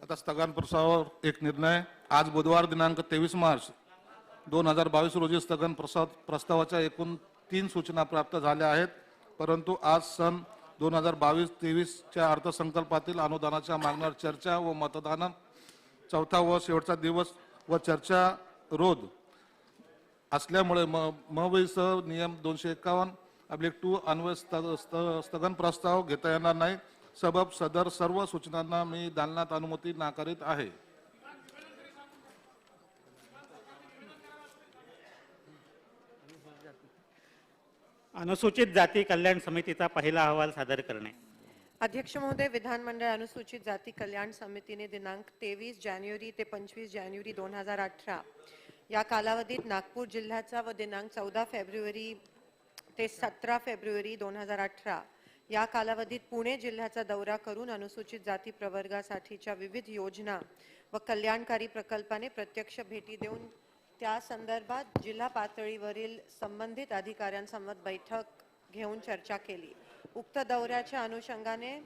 आता स्थगन प्रस्तावावर एक निर्णय. आज बुधवार दिनांक 23 मार्च 2022 रोजी स्थगन प्रस्तावाच्या एकूण 3 सूचना प्राप्त झाल्या आहेत, परंतु आज सन 2022-23च्या अर्थसंकल्पातील अनुदानाच्या मागण्यावर चर्चा व मतदान चौथा व शेवटचा दिवस व चर्चा रोध असल्यामुळे मविसह नियम 251/2 अन्वये स्थगन प्रस्ताव घेता येणार नाही. सबब सदर सर्व सूचनांना मी दालनात अनुमती नाकारित आहे. अनुसूचित जाती कल्याण समितीचा पहिला अहवाल सादर करणे. अध्यक्ष महोदय, विधानमंडळ अनुसूचित जाती कल्याण समितीने दिनांक 23 जानेवारी ते 25 जानेवारी 2018 या कालावधीत नागपूर जिल्ह्याचा व दिनांक 14 फेब्रुवारी ते 17 फेब्रुवारी 2018 या कालावधीत पुणे जिल्ह्याचा दौरा करून अनुसूचित जाती प्रवर्गासाठीच्या विविध योजना व कल्याणकारी प्रकल्पाने प्रत्यक्ष भेटी देऊन त्या संदर्भात जिल्हा पातळीवरील संबंधित अधिकाऱ्यांसमवेत बैठक घेऊन चर्चा केली. उक्त दौऱ्याच्या अनुषंगाने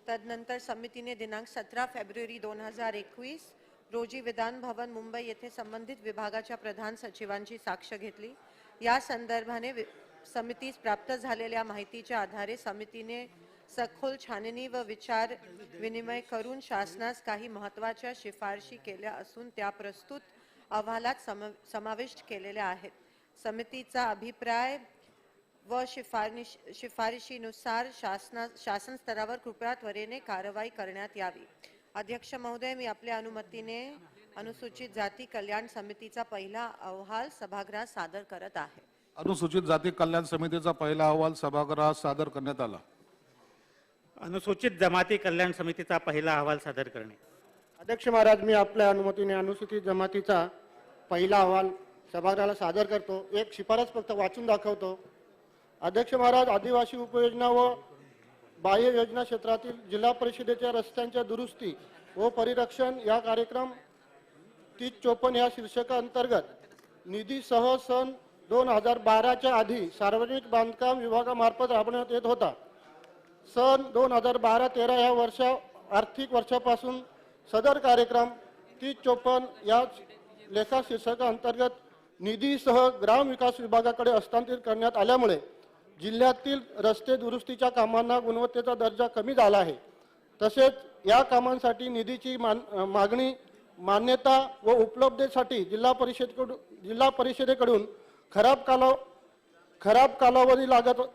तदनंतर समितीने दिनांक 17 फेब्रुवारी 2021 रोजी विधान भवन मुंबई येथे संबंधित विभागाच्या प्रधान सचिवांची साक्ष घेतली. या संदर्भाने समितीस प्राप्त झालेल्या माहितीच्या आधारे समितीने सखोल छाननी व विचार विनिमय करून शासनास काही महत्त्वाच्या शिफारशी केल्या असून त्या प्रस्तुत अहवालात समाविष्ट केलेल्या आहेत. समितीचा अभिप्राय व शिफारशीनुसार शासन स्तरावर कृपया त्वरेने कारवाई करण्यात यावी. अध्यक्ष महोदय, मी आपल्या अनुमतीने अनुसूचित जाती कल्याण समितीचा पहिला अहवाल सभागृहात सादर करत आहे. अनुसूचित जाती कल्याण समितीचा पहिला अहवाल सभागृहात सादर करण्यात आला. अनुसूचित जमाती कल्याण समितीचा पहिला अहवाल सादर करणे. अध्यक्ष महाराज, मी आपल्या अनुमतीने अनुसूचित जमातीचा पहिला अहवाल सभागृहाला सादर करतो. एक शिफारस फक्त वाचून दाखवतो. अध्यक्ष महाराज, आदिवासी उपयोजना व बाह्य योजना क्षेत्रातील जिल्हा परिषदेच्या रस्त्यांच्या दुरुस्ती व परिरक्षण या कार्यक्रम 3054 या शीर्षकाअंतर्गत निधीसह सन 2012च्या आधी सार्वजनिक बांधकाम विभागामार्फत राबवण्यात येत होता. सन 2012-13 या आर्थिक वर्षापासून सदर कार्यक्रम 3054 या लेखा शीर्षकाअंतर्गत निधीसह ग्राम विकास विभागाकडे हस्तांतरित करण्यात आल्यामुळे जिल्ह्यातील रस्ते दुरुस्तीच्या कामांना गुणवत्तेचा दर्जा कमी झाला आहे. तसेच या कामांसाठी निधीची मागणी, मान्यता व उपलब्धतेसाठी जिल्हा परिषदेकडून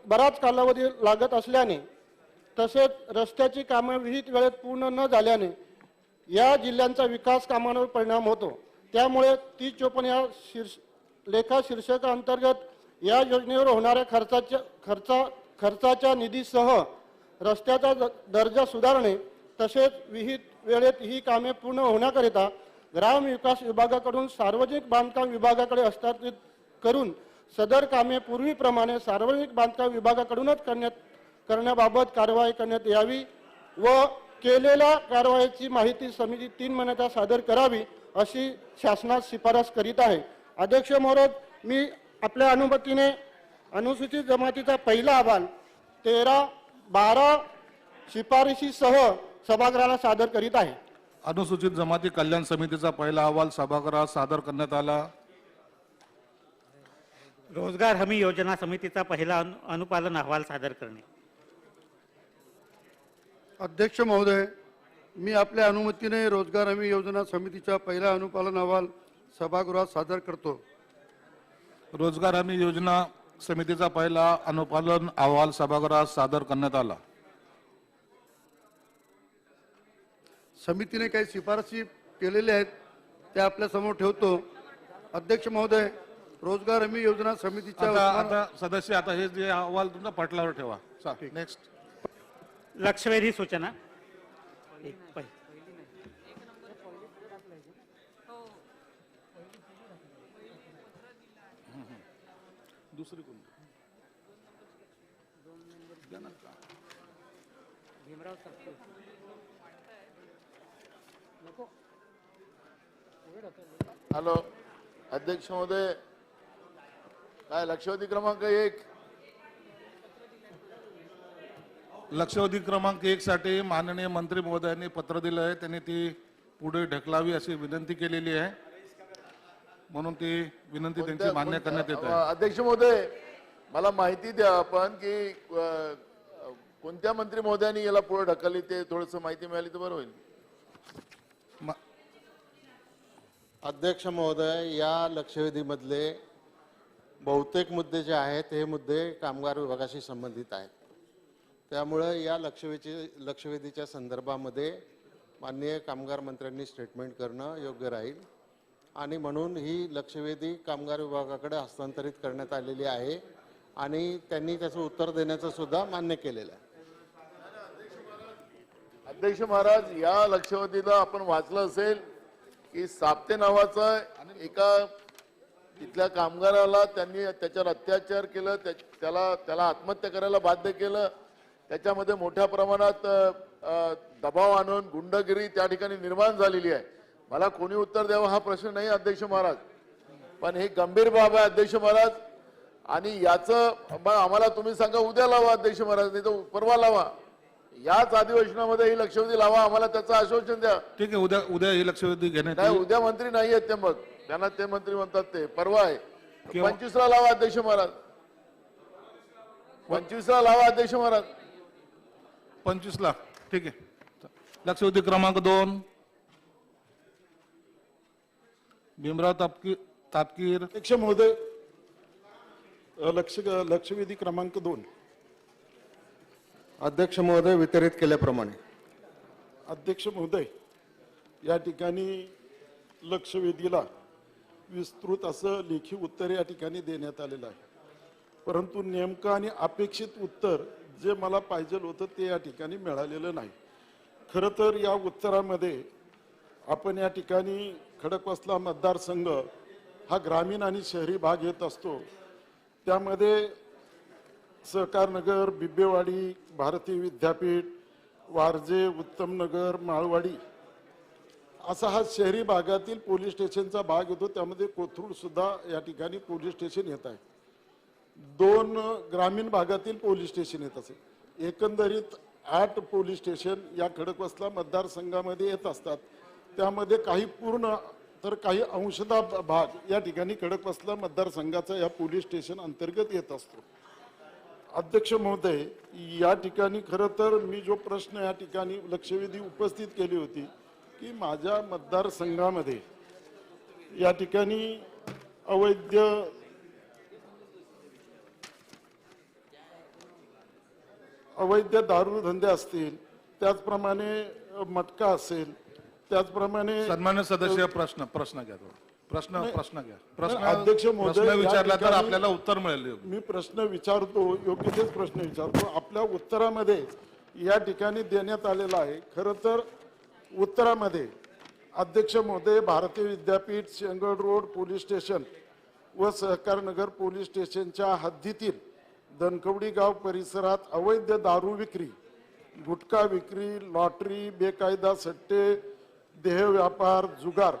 बराच कालावधी लागत असल्याने तसेच रस्त्याची कामे विहित वेळेत पूर्ण न झाल्याने या जिल्ह्यांचा विकास कामांवर परिणाम होतो. त्यामुळे 3054 या लेखा शीर्षकाअंतर्गत या योजनेवर होणाऱ्या खर्चाच्या निधीसह रस्त्याचा दर्जा सुधारणे तसेच विहित वेळेत ही कामे पूर्ण होण्याकरिता ग्राम विकास विभागाकडून सार्वजनिक बांधकाम विभागाकडे हस्तांतरित करून सदर कामे पूर्वीप्रमाणे सार्वजनिक बांधकाम विभागाकडूनच करण्याबाबत कारवाई करण्यात यावी व केलेल्या कारवाईची माहिती समिती 3 महिन्यात सादर करावी अशी शासनास शिफारस करीत आहे. अध्यक्ष महोदय, मी आपल्या अनुमतीने अनुसूचित जमातीचा पहिला अहवाल 13-12 शिफारशीसह सभागृहाला सादर करीत आहे. अनुसूचित जमाती कल्याण समितीचा पहिला अहवाल सभागृहात सादर करण्यात आला. रोजगार हमी योजना समितीचा पहिला अनुपालन अहवाल सादर करणे. अध्यक्ष महोदय, मी आपल्या अनुमतीने रोजगार हमी योजना समितीचा पहिला अनुपालन अहवाल सभागृहात सादर करतो. रोजगार हमी योजना समितीचा पहिला अनुपालन अहवाल सभागृहात सादर करण्यात आला. समितीने काही शिफारसी केलेल्या आहेत त्या आपल्या समोर ठेवतो. अध्यक्ष महोदय, रोजगार हमी योजना समितीच्या आता सदस्य आता हे जे अहवाल तुमचा पटलावर ठेवा. नेक्स्ट लक्षवेधी सूचना. दुसरी कोण हॅलो अध्यक्ष महोदय, काय लक्षवेधी क्रमांक 1 लक्षवेधी क्रमांक 1 साठी माननीय मंत्री महोदयांनी पत्र दिलं आहे. त्यांनी ती पुढे ढकलावी अशी विनंती केलेली आहे, म्हणून ती विनंती त्यांची मान्य करण्यात येत आहे. अध्यक्ष महोदय, मला माहिती द्या आपण की कोणत्या मंत्री महोदयांनी याला पुढे ढकलली, ते थोडस माहिती मिळाली तर बरं होईल. अध्यक्ष महोदय, या लक्षवेधीमधले बहुतेक मुद्दे जे आहेत हे मुद्दे कामगार विभागाशी संबंधित आहेत. त्यामुळे या लक्षवेधीच्या संदर्भामध्ये माननीय कामगार मंत्र्यांनी स्टेटमेंट करणं योग्य राहील आणि म्हणून ही लक्षवेधी कामगार विभागाकडे हस्तांतरित करण्यात आलेली आहे आणि त्यांनी त्याचं उत्तर देण्याचं सुद्धा मान्य केलेलं आहे. अध्यक्ष महाराज, या लक्षवेधीला आपण वाचलं असेल की साप्ते नावाचा एका तिथल्या कामगाराला त्यांनी त्याच्यावर अत्याचार केलं, त्याला आत्महत्या करायला बाध्य केलं. त्याच्यामध्ये मोठ्या प्रमाणात दबाव आणून गुंडगिरी त्या ठिकाणी निर्माण झालेली आहे. मला कोणी उत्तर द्यावं हा प्रश्न नाही अध्यक्ष महाराज, पण हे गंभीर बाब आहे अध्यक्ष महाराज. आणि याचं आम्हाला तुम्ही सांगा उद्या लावा अध्यक्ष महाराज, नाही तर परवा लावा. याच अधिवेशनामध्ये ही लक्षवेधी लावा, आम्हाला त्याचं आश्वासन द्या. ठीक आहे, उद्या ही लक्षवेधी घेण्यात नाही, येईल. उद्या मंत्री नाही आहेत ते, मग त्यांना ते मंत्री म्हणतात ते परवा आहे. 25ला लावा अध्यक्ष महाराज, 25ला लावा अध्यक्ष महाराज. 25ला ठीक आहे. लक्षवेधी क्रमांक 2 भीमराव तापकीर. अध्यक्ष महोदय, लक्षवेधी क्रमांक 2. अध्यक्ष महोदय, वितरित केल्याप्रमाणे. अध्यक्ष महोदय, या ठिकाणी लक्षवेधीला विस्तृत असं लेखी उत्तर या ठिकाणी देण्यात आलेलं आहे, परंतु नेमकं आणि अपेक्षित उत्तर जे मला पाहिजे होतं ते या ठिकाणी मिळालेलं नाही. खरं तर या उत्तरामध्ये आपण या ठिकाणी खडकवासला मतदारसंघ हा ग्रामीण आणि शहरी भाग येत असतो. त्यामध्ये सहकारनगर, बिब्बेवाडी, भारतीय विद्यापीठ, वारजे, उत्तमनगर, माळवाडी असा हा शहरी भागातील पोलीस स्टेशनचा भाग येतो. त्यामध्ये कोथरूड सुद्धा या ठिकाणी पोलीस स्टेशन येत आहे. 2 ग्रामीण भागातील पोलीस स्टेशन येत असे. एकंदरीत 8 पोलीस स्टेशन या खडकवासला मतदारसंघामध्ये येत असतात. त्यामध्ये काही पूर्ण तर काही अंशतः भाग या ठिकाणी खडकवासला मतदारसंघाचा या पोलीस स्टेशन अंतर्गत येत असतो. अध्यक्ष महोदय, या ठिकाणी खरं तर मी जो प्रश्न या ठिकाणी लक्षवेधी उपस्थित केली होती की माझ्या मतदारसंघामध्ये या ठिकाणी अवैध दारू धंदे असतील, त्याचप्रमाणे मटका असेल, त्याचप्रमाणे. सन्मान्य सदस्य, प्रश्न घ्या. प्रश्न घ्या. अध्यक्ष महोदय, विचारला तर आपल्याला उत्तर मिळेल. मी प्रश्न विचारतो, योग्य तेच प्रश्न विचारतो. आपल्या उत्तरामध्ये या ठिकाणी देण्यात आलेला आहे. खरं तर उत्तरामध्ये अध्यक्ष महोदय, भारतीय विद्यापीठ, शेंगड रोड पोलीस स्टेशन व सहकारनगर पोलीस स्टेशनच्या हद्दीतील धनकवडी गाव परिसरात अवैध दारू विक्री, गुटखा विक्री, लॉटरी, बेकायदा सट्टे, देह व्यापार, जुगार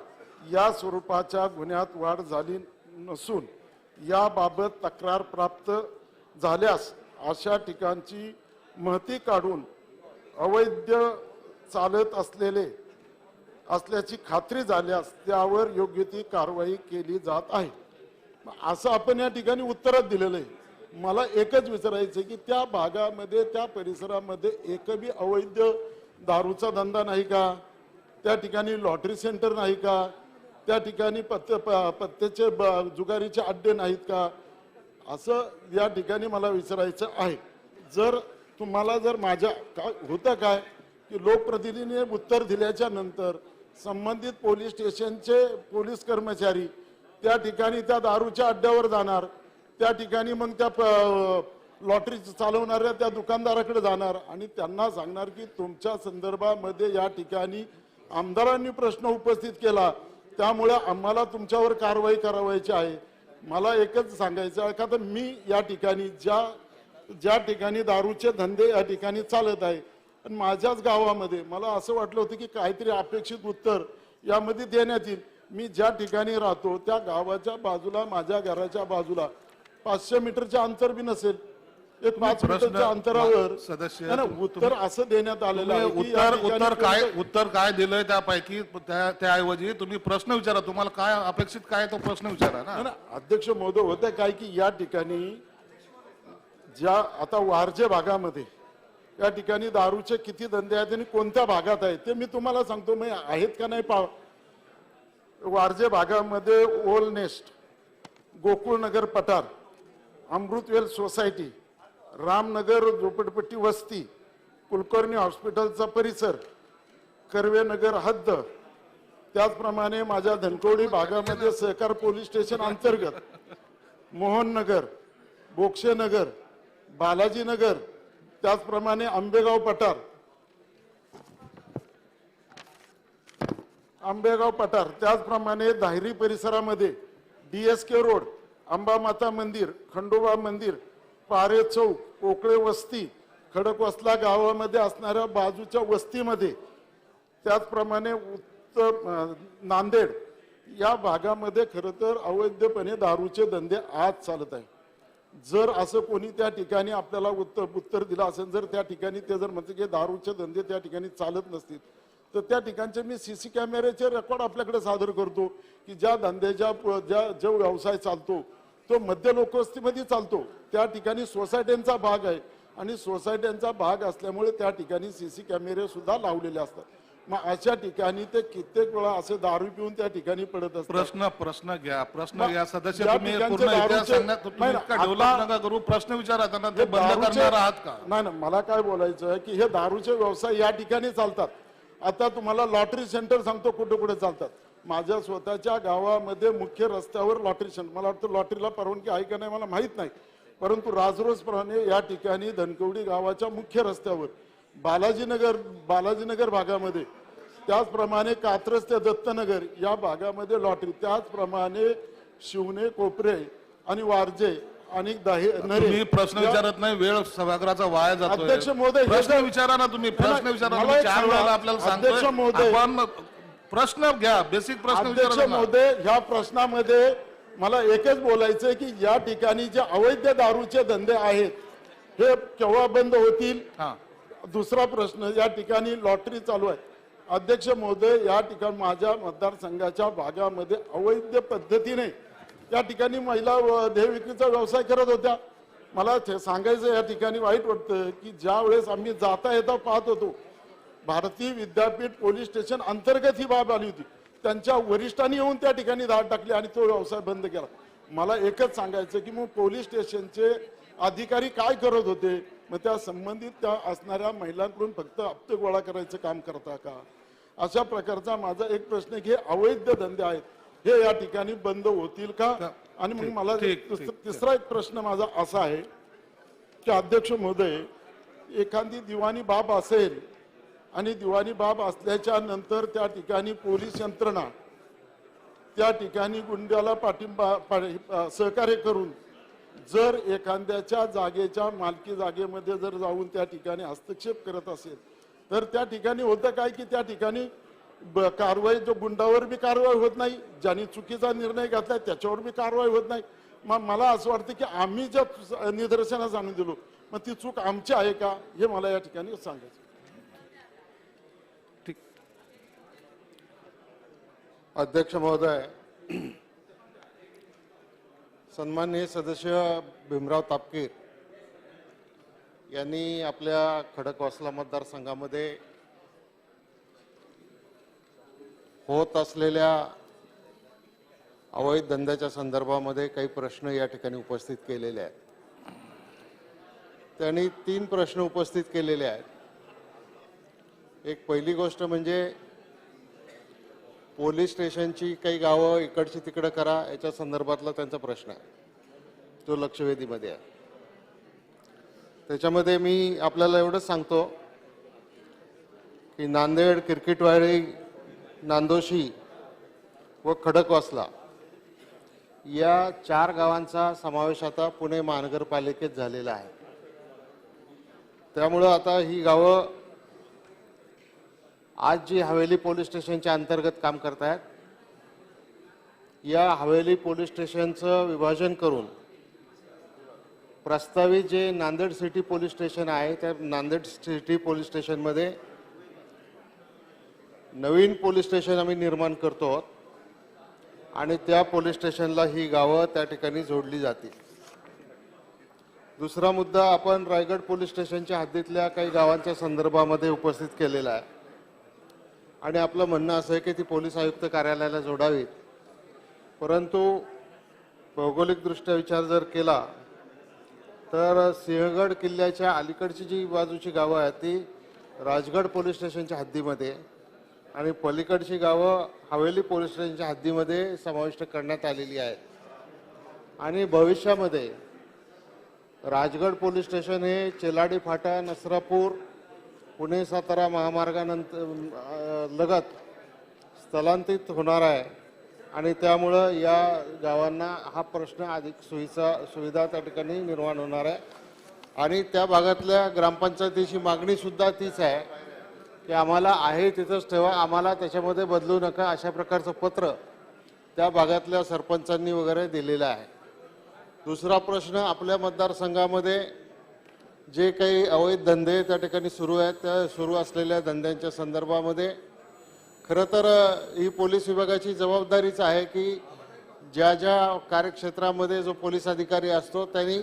या स्वरूपाच्या गुन्ह्यात वाढ झाली नसून याबाबत तक्रार प्राप्त झाल्यास अशा ठिकाणची महती काढून अवैध चालत असल्याची खात्री झाल्यास त्यावर योग्य ती कारवाई केली जात आहे. असं आपण या ठिकाणी उत्तरात दिलेलं आहे. मला एकच विचारायचं की त्या भागामध्ये, त्या परिसरामध्ये एकबी अवैध दारूचा धंदा नाही का? त्या ठिकाणी लॉटरी सेंटर नाही का? त्या ठिकाणी पत्त्याचे जुगारीचे अड्डे नाहीत का? असं या ठिकाणी मला विचारायचं आहे. जर माझ्या होतं काय की लोकप्रतिनिधीने उत्तर दिल्याच्या नंतर संबंधित पोलीस स्टेशनचे पोलीस कर्मचारी त्या ठिकाणी त्या दारूच्या अड्ड्यावर जाणार, त्या ठिकाणी मग त्या लॉटरी चालवणाऱ्या त्या दुकानदाराकडे जाणार आणि त्यांना सांगणार की तुमच्या संदर्भामध्ये या ठिकाणी आमदारांनी प्रश्न उपस्थित केला, त्यामुळे आम्हाला तुमच्यावर कारवाई करावायची आहे. मला एकच सांगायचं आहे का, तर मी या ठिकाणी ज्या ठिकाणी दारूचे धंदे या ठिकाणी चालत आहे आणि माझ्याच गावामध्ये मला असं वाटलं होतं की काहीतरी अपेक्षित उत्तर यामध्ये देण्यात येईल. मी ज्या ठिकाणी राहतो त्या गावाच्या बाजूला, माझ्या घराच्या बाजूला 500 मीटरचे अंतर बी नसेल एक 5 मीटरच्या अंतरावर सदस्य नाही, नाही, उत्तर असं देण्यात आलेलं आहे की या ठिकाणी उत्तर काय दिलंय त्यापैकी त्याऐवजी तुम्ही प्रश्न विचारा, तुम्हाला काय अपेक्षित काय तो प्रश्न विचारा ना. नाही, नाही, अध्यक्ष महोदय होतं काय की या ठिकाणी ज्या आता वारजे भागामध्ये या ठिकाणी दारूचे किती धंदे आहेत आणि कोणत्या भागात आहेत ते मी तुम्हाला सांगतो. मी आहेत का नाही पाव. वारजे भागामध्ये ओल नेस्ट, गोकुळनगर पठार, अमृतवेल सोसायटी, रामनगर झोपडपट्टी वस्ती, कुलकर्णी हॉस्पिटलचा परिसर, कर्वेनगर हद्द, त्याचप्रमाणे माझ्या धनकवडी भागामध्ये सहकार पोलीस स्टेशन अंतर्गत मोहननगर, बोक्षेनगर, बालाजीनगर, त्याचप्रमाणे आंबेगाव पठार, त्याचप्रमाणे धायरी परिसरामध्ये DSK रोड, अंबामाता मंदिर, खंडोबा मंदिर, पारे चौक, कोकळे वस्ती, खडकवासला गावामध्ये असणाऱ्या बाजूच्या वस्तीमध्ये, त्याचप्रमाणे उत्तर नांदेड या भागामध्ये खरं तर अवैधपणे दारूचे धंदे आज चालत आहे. जर असं कोणी त्या ठिकाणी आपल्याला उत्तर दिलं असेल, जर त्या ठिकाणी ते जर म्हणते की दारूचे धंदे त्या ठिकाणी चालत नसतील, तर त्या ठिकाणचे मी CC कॅमेऱ्याचे रेकॉर्ड आपल्याकडे सादर करतो की ज्या धंद्याच्या जो व्यवसाय चालतो तो मध्य लोकवस्तीमध्ये चालतो, त्या ठिकाणी सोसायट्यांचा भाग आहे आणि सोसायट्यांचा भाग असल्यामुळे त्या ठिकाणी CC कॅमेरे सुद्धा लावलेले असतात. मग अशा ठिकाणी ते कित्येक वेळा असे दारू पिऊन त्या ठिकाणी पडत असतात. प्रश्न घ्या सदस्य, तुम्ही पूर्ण इतिहास सांगण्यात तुम्ही इतका डेव्हलप नका करू. प्रश्न विचारा त्यांना, ते बंद करणार आहात का? नाही, मला काय बोलायचं आहे की हे दारूचे व्यवसाय या ठिकाणी चालतात. आता तुम्हाला लॉटरी सेंटर सांगतो कुठे कुठे चालतात. माझ्या स्वतःच्या गावामध्ये मुख्य रस्त्यावर लॉटरी सेंटर, मला वाटतं लॉटरीला परवानगी आहे का नाही मला माहित नाही, परंतु राजरोजप्रमाणे या ठिकाणी धनकवडी गावाच्या मुख्य रस्त्यावर बालाजीनगर भागामध्ये, त्याचप्रमाणे कात्रज ते दत्तनगर या भागामध्ये लॉटरी, त्याचप्रमाणे शिवणे, कोपरे आणि वारजे आणि तुम्ही प्रश्न विचारत नाही, वेळ सभागृहाचा वाया जातो. अध्यक्ष महोदय, प्रश्न विचारा ना तुम्ही, प्रश्न विचारा. 4 वेळा आपल्याला सांगतोय आपण प्रश्न घ्या, बेसिक प्रश्न अध्यक्ष विचारा. महोदय, ह्या प्रश्नामध्ये मला एकच बोलायचंय की या ठिकाणी जे अवैध दारूचे धंदे आहेत हे केव्हा बंद होतील. दुसरा प्रश्न, या ठिकाणी लॉटरी चालू आहे. अध्यक्ष महोदय, या ठिकाणी माझ्या मतदारसंघाच्या भागामध्ये अवैध पद्धतीने या ठिकाणी महिला देह विक्रीचा व्यवसाय करत होत्या. मला सांगायचं या ठिकाणी वाईट वाटतं की ज्या वेळेस आम्ही जाता येता पाहत होतो, भारतीय विद्यापीठ पोलीस स्टेशन अंतर्गत ही बाब आली होती, त्यांच्या वरिष्ठांनी येऊन त्या ठिकाणी धाड टाकली आणि तो व्यवसाय बंद केला. मला एकच सांगायचं की मग पोलीस स्टेशनचे अधिकारी काय करत होते? मग त्या संबंधित त्या असणाऱ्या महिलांकडून फक्त हप्ते गोळा करायचं काम करता का? अशा प्रकारचा माझा एक प्रश्न की हे अवैध धंदे आहेत हे या ठिकाणी बंद होतील का? आणि मग मला तिसरा एक प्रश्न माझा असा आहे की अध्यक्ष महोदय, एखादी दिवाणी बाब असेल आणि दिवाणी बाब असल्याच्या नंतर त्या ठिकाणी पोलीस यंत्रणा त्या ठिकाणी गुंड्याला पाठिंबा सहकार्य करून जर एखाद्याच्या जागेच्या मालकी जागेमध्ये जर जाऊन त्या ठिकाणी हस्तक्षेप करत असेल तर त्या ठिकाणी होतं काय की त्या ठिकाणी कारवाई, जो गुंडावर बी कारवाई होत नाही, ज्यांनी चुकीचा निर्णय घेतलाय त्याच्यावर बी कारवाई होत नाही. मग मला असं वाटतं की आम्ही ज्या निदर्शनास आणून दिलो मग ती चूक आमची आहे का हे मला या ठिकाणी सांगायचं. अध्यक्ष महोदय, सन्माननीय सदस्य भीमराव तापकीर यांनी आपल्या खडकवासला मतदारसंघामध्ये होत असलेल्या अवैध धंद्याच्या संदर्भामध्ये काही प्रश्न या ठिकाणी उपस्थित केलेले आहेत. त्यांनी 3 प्रश्न उपस्थित केलेले आहेत. एक पहिली गोष्ट म्हणजे पोलीस स्टेशनची काही गावं इकडची तिकडं करा याच्या संदर्भातला त्यांचा प्रश्न आहे, तो लक्षवेधीमध्ये आहे. त्याच्यामध्ये मी आपल्याला एवढंच सांगतो की नांदेड, किरकिटवाडी, नांदोशी व खडकवासला या 4 गावांचा समावेश आता पुणे महानगरपालिकेत झालेला आहे. त्यामुळं आता ही गावं आज जी हवेली पोलीस स्टेशनच्या अंतर्गत काम करतायत, या हवेली पोलीस स्टेशनचं विभाजन करून प्रस्तावित जे नांदेड सिटी पोलीस स्टेशन आहे त्या नांदेड सिटी पोलीस स्टेशनमध्ये नवीन पोलीस स्टेशन आम्ही निर्माण करतो आहोत आणि त्या पोलीस स्टेशनला ही गावं त्या ठिकाणी जोडली जातील. दुसरा मुद्दा आपण रायगड पोलीस स्टेशनच्या हद्दीतल्या काही गावांच्या संदर्भामध्ये उपस्थित केलेला आहे आणि आपलं म्हणणं असं आहे की ती पोलीस आयुक्त कार्यालयाला जोडावीत. परंतु भौगोलिकदृष्ट्या विचार जर केला तर सिंहगड किल्ल्याच्या अलीकडची जी बाजूची गावं आहेत ती राजगड पोलीस स्टेशनच्या हद्दीमध्ये आणि पलीकडची गावं हवेली पोलीस स्टेशनच्या हद्दीमध्ये समाविष्ट करण्यात आलेली आहेत. आणि भविष्यामध्ये राजगड पोलीस स्टेशन हे चेलाडी फाटा नसरापूर पुणे सातारा महामार्गानंतर लगत स्थलांतरित होणार आहे आणि त्यामुळं या गावांना हा प्रश्न अधिक सुविधा त्या ठिकाणी निर्माण होणार आहे. आणि त्या भागातल्या ग्रामपंचायतीची मागणी सुद्धा तीच आहे की आम्हाला आहे तिथंच ठेवा, आम्हाला त्याच्यामध्ये बदलू नका, अशा प्रकारचं पत्र त्या भागातल्या सरपंचांनी वगैरे दिलेलं आहे. दुसरा प्रश्न, आपल्या मतदारसंघामध्ये जे काही अवैध धंदे त्या ठिकाणी सुरू आहेत त्या सुरू असलेल्या धंद्यांच्या संदर्भामध्ये खरं तर ही पोलीस विभागाची जबाबदारीच आहे की ज्या ज्या कार्यक्षेत्रामध्ये जो पोलीस अधिकारी असतो त्यांनी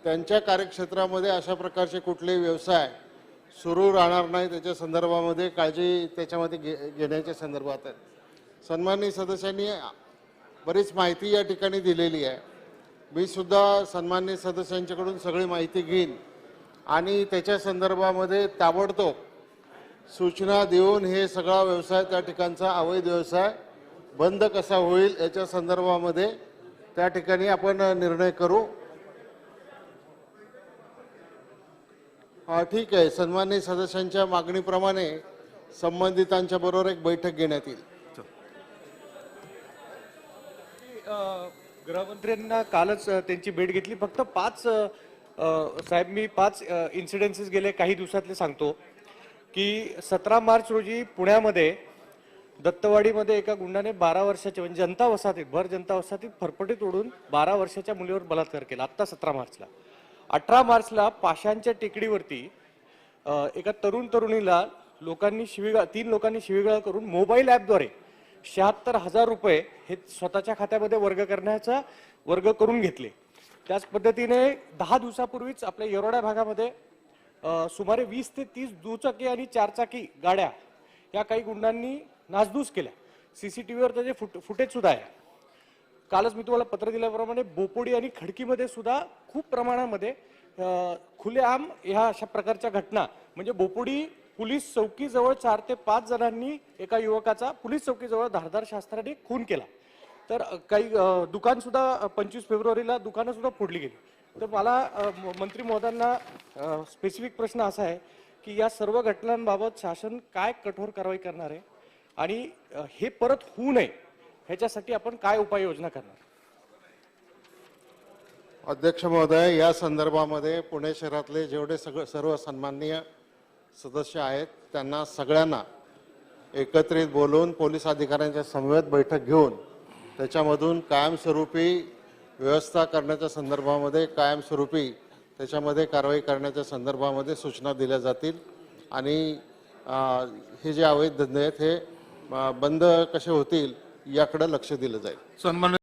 त्यांच्या कार्यक्षेत्रामध्ये अशा प्रकारचे कुठलेही व्यवसाय सुरू राहणार नाही त्याच्या संदर्भामध्ये काळजी त्याच्यामध्ये घेण्याच्या संदर्भात आहे. सन्माननीय सदस्यांनी बरीच माहिती या ठिकाणी दिलेली आहे. मी सुद्धा सन्माननीय सदस्यांच्याकडून सगळी माहिती घेईन आणि त्याच्या संदर्भामध्ये ताबडतोब सूचना देऊन हे सगळा व्यवसाय त्या ठिकाणचा अवैध व्यवसाय बंद कसा होईल याच्या संदर्भामध्ये त्या ठिकाणी आपण निर्णय करू. ठीक आहे, सन्माननीय सदस्यांच्या मागणीप्रमाणे संबंधितांच्या बरोबर एक बैठक घेण्यात येईल. गृहमंत्र्यांना कालच त्यांची भेट घेतली. फक्त साहेब मी 5 इन्सिडेन्सेस गेले काही दिवसातले सांगतो की 17 मार्च रोजी पुण्यामध्ये दत्तवाडीमध्ये एका गुंडाने 12 वर्षाच्या म्हणजे जनता वसाहतीत भर जनता वसाहतीत फरफटी तोडून 12 वर्षाच्या मुलीवर बलात्कार केला. आत्ता 17 मार्चला. 18 मार्चला पाशांच्या टेकडीवरती एका तरुणीला 3 लोकांनी शिवीगाळ करून मोबाईल ॲपद्वारे 76,000 रुपये हे स्वतःच्या खात्यामध्ये वर्ग करून घेतले. त्याच पद्धतीने 10 दिवसापूर्वीच आपल्या येरोडा भागामध्ये सुमारे 20 ते 30 दुचाकी आणि 4 चाकी गाड्या या काही गुंडांनी नासधूस केल्या. CCTVवर त्याचे फुटेज सुद्धा आहे. कालच मी तुम्हाला पत्र दिल्याप्रमाणे बोपोडी आणि खडकीमध्ये सुद्धा खूप प्रमाणामध्ये खुलेआम ह्या अशा प्रकारच्या घटना म्हणजे बोपोडी पोलीस चौकीजवळ 4 ते 5 जणांनी एका युवकाचा पोलीस चौकीजवळ धारदार शस्त्राने खून केला. तर काही दुकान सुद्धा 25 फेब्रुवारीला दुकानं सुद्धा फोडली गेली. तर मला मंत्री महोदयांना स्पेसिफिक प्रश्न असा आहे की या सर्व घटनांबाबत शासन काय कठोर कारवाई करणार आहे आणि हे परत होऊ नये ह्याच्यासाठी आपण काय उपाययोजना करणार? अध्यक्ष महोदय, या संदर्भामध्ये पुणे शहरातले जेवढे सर्व सन्माननीय सदस्य आहेत त्यांना सगळ्यांना एकत्रित बोलून पोलीस अधिकाऱ्यांच्या समवेत बैठक घेऊन त्याच्यामधून कायमस्वरूपी व्यवस्था करण्याच्या संदर्भामध्ये कायमस्वरूपी त्याच्यामध्ये कारवाई करण्याच्या संदर्भामध्ये सूचना दिल्या जातील आणि हे जे अवैध धंदे आहेत हे बंद कसे होतील याकडे लक्ष दिलं जाईल. सन्मान्य